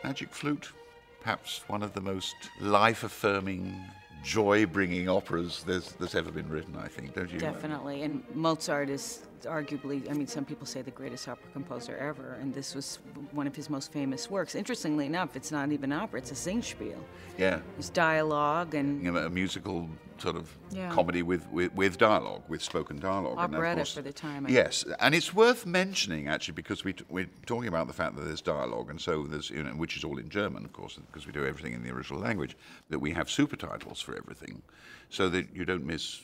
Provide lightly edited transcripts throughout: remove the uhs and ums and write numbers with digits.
Magic Flute, perhaps one of the most life-affirming, joy-bringing operas there's ever been written, I think, don't you? Definitely, and Mozart is arguably, I mean, some people say the greatest opera composer ever, and this was one of his most famous works. Interestingly enough, it's not even opera, it's a Singspiel. Yeah. There's dialogue and... A musical sort of comedy with dialogue, with spoken dialogue. Operetta and for the time. Yes, and it's worth mentioning, actually, because we're talking about the fact that there's dialogue, and so there's, which is all in German, of course, because we do everything in the original language, that we have super titles for everything, so that you don't miss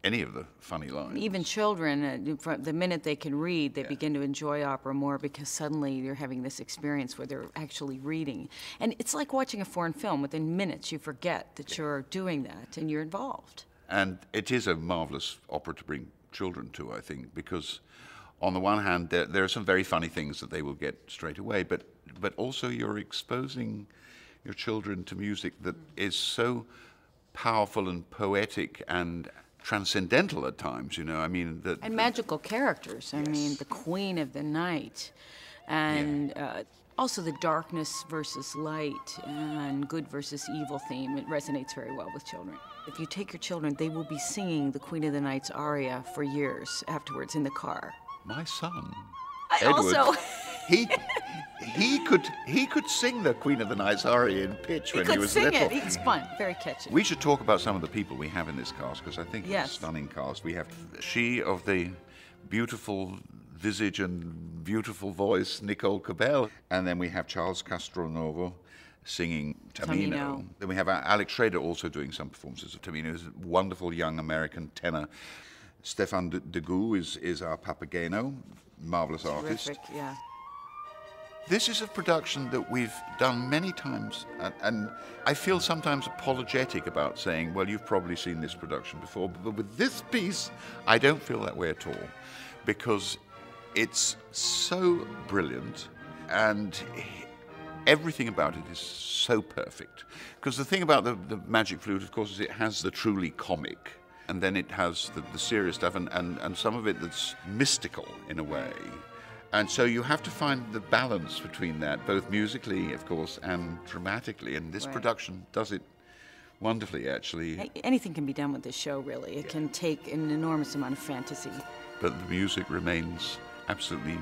any of the funny lines. Even children, the minute they can read, they begin to enjoy opera more because suddenly you're having this experience where they're actually reading. And it's like watching a foreign film. Within minutes, you forget that you're doing that and you're involved. And it is a marvelous opera to bring children to, I think, because on the one hand, there are some very funny things that they will get straight away, but also you're exposing your children to music that is so powerful and poetic and transcendental at times, I mean... And magical characters. Yes. I mean, the Queen of the Night, and also the darkness versus light and good versus evil theme. It resonates very well with children. If you take your children, they will be singing the Queen of the Night's aria for years afterwards in the car. My son, Edward, also... He could sing the Queen of the Night's aria in pitch when he was little. He could sing it. It's fun, very catchy. We should talk about some of the people we have in this cast, because I think it's a stunning cast. We have she of the beautiful visage and beautiful voice, Nicole Cabell, and then we have Charles Castronovo singing Tamino. Then we have Alex Schrader also doing some performances of Tamino. He's a wonderful young American tenor. Stefan Degout is our Papageno, marvelous artist. Terrific, yeah. This is a production that we've done many times, and I feel sometimes apologetic about saying, well, you've probably seen this production before, but with this piece, I don't feel that way at all, because it's so brilliant, and everything about it is so perfect. Because the thing about the Magic Flute, of course, is it has the truly comic, and then it has the serious stuff, and some of it that's mystical in a way. And so you have to find the balance between that, both musically, of course, and dramatically. And this production does it wonderfully, actually. Anything can be done with this show, really. It can take an enormous amount of fantasy. But the music remains absolutely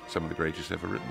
some of the greatest ever written.